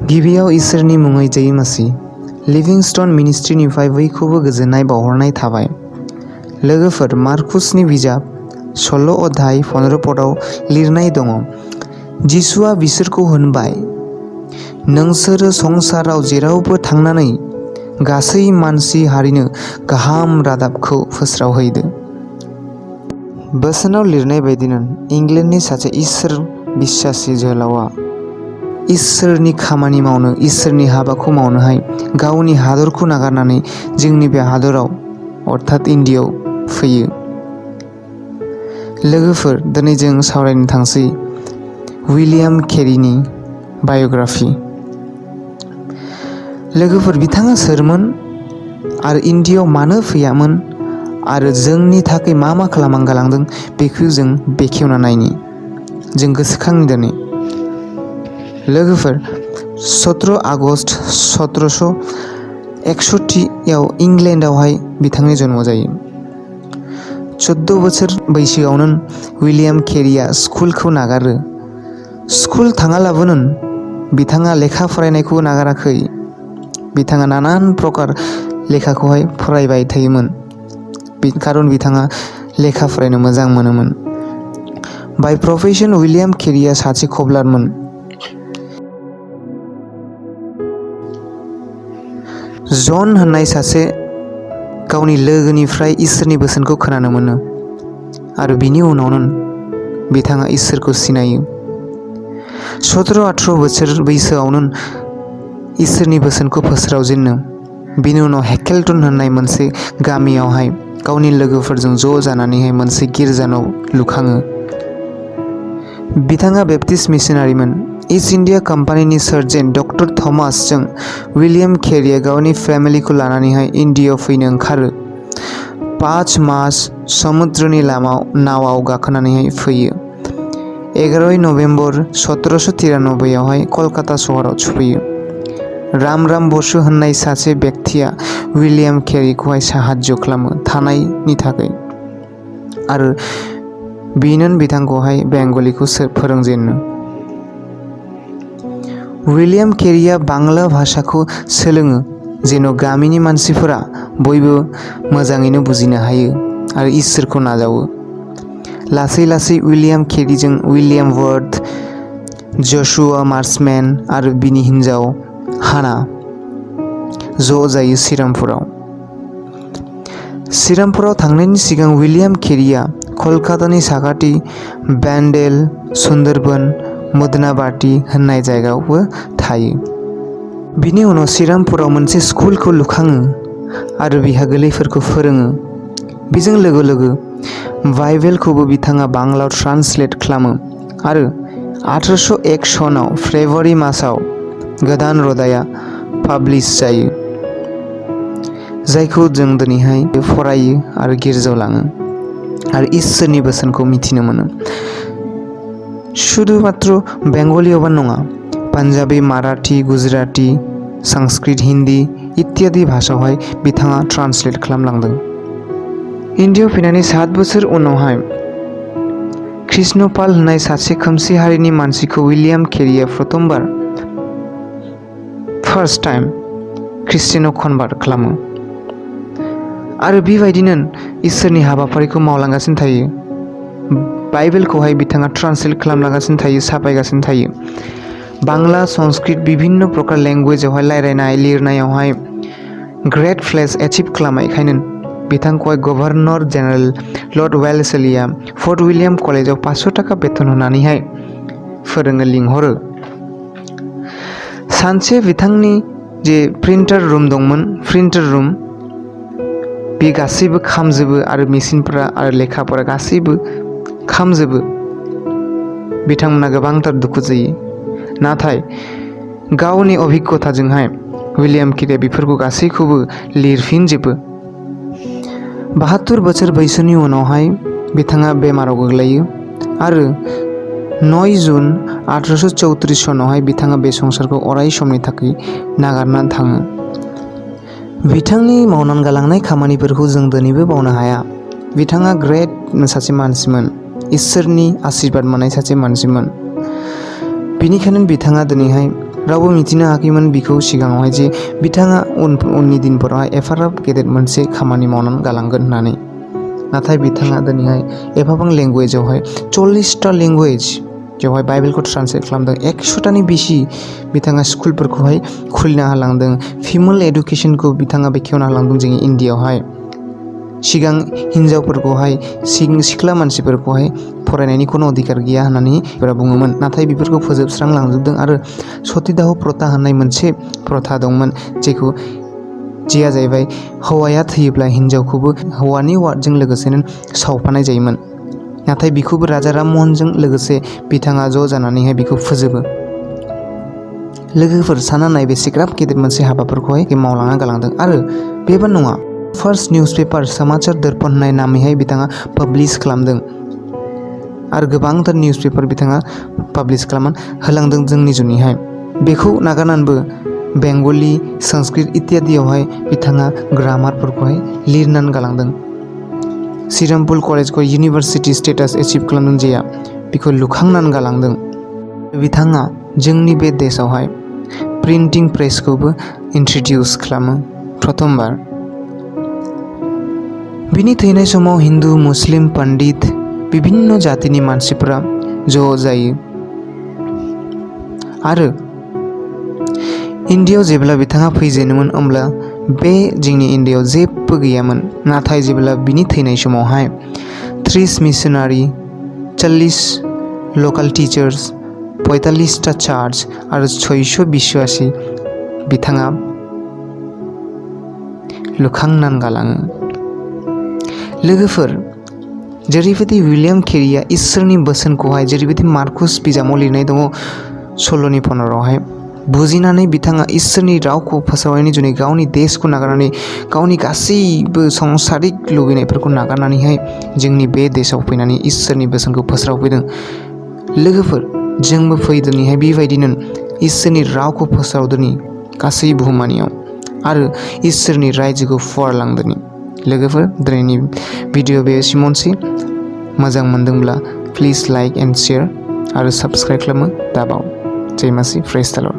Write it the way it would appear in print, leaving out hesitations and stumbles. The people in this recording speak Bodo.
गिबियाव इसोरनि मुङै जै मासि लिभिंस्टन मिनिस्ट्रिनिफ्राय बयखौबो गोजोननाय बावहरनाय थाबाय। लोगोफोर, मार्कुसनि बिजाब 16 अध्याय 15 पदआव लिरनाय दङ, जिसुआ बिसोरखौ होनबाय, नोंसोरो संसाराव जेरावबो थांनानै गासै मानसि हारिनो गाहाम रादाबखौ फोस्रावहैदो। बोसोनाव लिरनाय बायदिनो इंलेन्डनि सासे इसोर बिश्वासी जोहोलावआ इसोरनि खामानि मावनो, इसोरनि हाबाखौ मावनोहाय गावनि हादरखौ नागारनानै जोंनि बे हादराव अर्थात इन्डियायाव फैयो। लोगोफोर, दिनै जों सावरायनो थांसै उइलियाम केरीनि बाय'ग्राफि। लोगोफोर, बिथाङा सोरमोन आरो इन्डियायाव मानो फैयामोन आरो जोंनि थाखाय मा मा खालामना गालांदों बेखौ जों बेखेवना नायनि, जों गोसोखांनि दिनै। लोगोफोर, 17 आगस्ट 1761 इंलेन्डआवहाय बिथांनि जन्म जायो। 14 बोसोर बैसोआवनो उइलियाम केरीआ स्कुलखौ नागारो। स्कुल थाङालाबानो बिथाङा लेखा फरायनायखौ नागाराखै। बिथाङा नानान प्रकार लेखाखौहाय फरायबाय थायोमोन, खारन बिथाङा लेखा फरायनो मोजां मोनोमोन। बाय प्रफेशन उइलियाम केरीआ सासे खबलारमोन। जन होननाय सासे गावनि लोगोनिफ्राय इसोरनि बोसोनखौ खोनानो मोनो आरो बिनि उनावनो बिथाङा इसोरखौ सिनायो। 17-18 बोसोर बैसोआवनो इसोरनि बोसोनखौ फोस्रावजेनो। बिनि उनाव हेकेल्टन होननाय मोनसे गामियावहाय गावनि लोगोफोरजों ज' जानानैहाय मोनसे गिर्जा न' लुखाङो। बिथाङा बेप्टिस्ट मिशनारिमोन। इस्ट इन्डिया कम्पानिनि सार्जेन्ट डक्टर थमासजों उइलियाम केरीआ गावनि फेमिलिखौ लानानैहाय इन्डियायाव फैनो ओंखारो। 5 मास समुद्रनि नावआव गाखोनानैहाय फैयो। 11 नभेम्बर 1793 कलकाता सहराव सफैयो। राम बसु होननाय सासे व्यक्तिया उइलियाम केरीखौहाय साहाय्य खालामो थानायनि थाखाय आरो बिनो बिथांखौहाय बेंगलिखौ फोरोंजेनो। उइलियाम केरीआ बांला भाषाखौ सोलोङो जेन' गामिनि मानसिफोरा बयबो मोजाङैनो बुजिनो हायो आरो इसोरखौ नाजावो। लासै लासै उइलियाम केरीजों उइलियाम वर्थ, जशुआ मार्शमेन आरो बिनि हिन्जाव हाना ज' जायो श्रीरामपुराव। श्रीरामपुराव थांनायनि सिगां उइलियाम केरीआ कलकातानि साखाथि बेन्डेल, सुन्दरबन, मदनाबाटी होननाय जायगायावबो थायो। बिनि उनाव श्रीरामपुराव मोनसे स्कुलखौ लुखाङो आरो बिहा गोरलैफोरखौ फोरोङो। बेजों लोगो बाइबेलखौबो बिथाङा बांलायाव ट्रान्सलेट खालामो आरो 1801 सनाव फेब्रुवारि मासाव गोदान रादाया पाब्लिश जायो, जायखौ जों दिनैहाय फरायो आरो गिर्जायाव लाङो आरो इसोरनि बोसोनखौ मिथिनो मोनो। शुद्ध मात्र बेंगलियावबो नङा, पान्जाबी, माराठी, गुजराती, संस्कृत, हिन्दी इत्यादि भाषायावहाय बिथाङा ट्रान्सलेट खालामलांदों। इन्डियायाव फैनानै 7 बोसोर उनावहाय कृष्णपाल होननाय सासे खोमसि हारिनि मानसिखौ उइलियाम केरीआ फार्स्ट टाइम ख्रिस्टियानाव कनभार्ट खालामो आरो बेबायदिनो इसोरनि हाबाफारिखौ मावलांगासिनो थायो। बाइबेलखौहाय बिथाङा ट्रान्सलेट खालामलांगासिनो थायो, साफायगासिनो थायो। बांला, संस्कृत बिभिन्न प्रकार लेंगुवेजावहाय रायलायनाय लिरनायावहाय ग्रेट प्लेस एचिभ खालामनायखायनो बिथांखौहाय गभर्नर जेनेरेल लर्ड वेलेस्लिया फर्ट उइलियाम कलेजाव 500 थाखा बेथन होनानैहाय फोरोंनो लिंहरो। सानसे बिथांनि जे प्रिन्टार रुम दंमोन, प्रिन्टार रुम बे गासैबो खामजोबो आरो मेसिनफोरा आरो लेखाफोरा गासैबो खामजोबो। बिथांमोना गोबांथार दुखु जायो। नाथाय गावनि अभिज्ञताजोंहाय उइलियाम केरीआ बेफोरखौ गासैखौबो लिरफिनजोबो। 72 बोसोर बैसोनि उनावहाय बिथाङा बेमाराव गोग्लैयो आरो 9 जुन 1834 सनावहाय बिथाङा बे संसारखौ अराय समनि थाखाय नागारनानै थाङो। बिथांनि मावनानै गालांनाय खामानिफोरखौ जों दिनैबो बावनो हाया। बिथाङा ग्रेट सासे मानसिमोन, इसोरनि आशीर्बाद मोननाय सासे मानसिमोन। बिनिखायनो बिथाङा दिनैहाय रावबो मिथिनो हायाखैमोन बिखौ सिगाङावहाय जे बिथाङा उननि दिनफोरावहाय एफाराब गेदेर मोनसे खामानि मावनानै गालांगोन होननानै। नाथाय बिथाङा दिनैहाय एफाबां लेंगुवेजावहाय 40टा लेंगुवेज जेवहाय बाइबेलखौ ट्रान्सलेट खालामदों, 100टानि बेसि बिथाङा स्कुलफोरखौहाय खुलिना होलांदों। फिमेल एडुकेसनखौ बिथाङा बेखेवना होलांदों जोंनि इण्डियाआवहाय। सिगां हिनजावफोरखौहाय सिख्ला मानसिफोरखौहाय फरायनायनि खुनु अधिकार गैया होननानै बुङोमोन। नाथाय बेफोरखौ फोजोबस्रांलांजोबदों आरो सतीदाह प्रथा होननाय मोनसे प्रथा दंमोन जेया जाहैबाय हौवाया थैयोब्ला हिनजावखौबो हौवानि वार्डजों लोगोसेनो सावफानाय जायोमोन। नाथाय बिखौबो राजा राममोहनजों लोगोसे बिथाङा ज' जानानैहाय बिखौ फोजोबो। लोगोफोर सानना नाय बेसेग्राब गेदेर मोनसे हाबाफोरखौहाय मावलांना गालांदों। आरो बेबो नङा, फार्स्ट निउस पेपार समाचार दर्पण होननाय नामैहाय बिथाङा पाब्लिश खालामदों आरो गोबांथार निउस पेपार बिथाङा पाब्लिश खालामनानै होलांदों जोंनि जुनैहाय। बेखौ नागारनानैबो बेंगलि, संस्कृत इत्यादियावहाय बिथाङा ग्रामारफोरखौहाय लिरनानै गालांदों। श्रीरामपुर कलेजखौ इउनिभार्सिटि स्टेटास एचिभ खालामदों जेया बेखौ लुखांनानै गालांदों। बिथाङा जोंनि बे देशआवहाय प्रिन्टिं प्रेसखौबो इन्ट्रडिउस खालामो प्रथमबार। बिनि थैनाय समाव हिन्दु, मुस्लिम, पन्डित, विभिन्न जातिनि मानसिफोरा ज' जायो। आरो इण्डियाआव जेब्ला बिथाङा फैजेनोमोन अब्ला बे जोंनि इण्डियाआव जेबो गैयामोन। नाथाय जेब्ला बिनि थैनाय समावहाय 30 मिशनारि, 40 लकेल टिचार्स, 45टा चार्च आरो 600 बिश्वासी बिथाङा लुखांनानै गालाङो। लोगोफोर, जेरैबायदि विलियाम केरिया इसोरनि बोसोनखौहाय जेरैबायदि मार्कुस बिजामाव लिरनाय दङ 16नि 15आवहाय बुजिनानै बिथाङा इसोरनि रावखौ फोसावनायनि जुनै गावनि देशखौ नागारनानै गावनि गासैबो संसारिक लुबैनायफोरखौ नागारनानैहाय जोंनि बे देशआव फैनानै इसोरनि बोसोनखौ फोस्रावफैदों। लोगोफोर, जोंबो फैदोंनिहाय बेबायदिनो इसोरनि रावखौ फोसावदोनि गासै बुहुमानियाव आरो इसोरनि रायजोखौ फुवारलांदोनि। लोगोफोर, दिनैनि भिडिअ बे सिमनसै। मोजां मोनदोंब्ला प्लिज लाइक एन्ड शेयार आरो साबस्क्राइब खालामो दाबाव। जय मासि, प्रेज द लर्ड।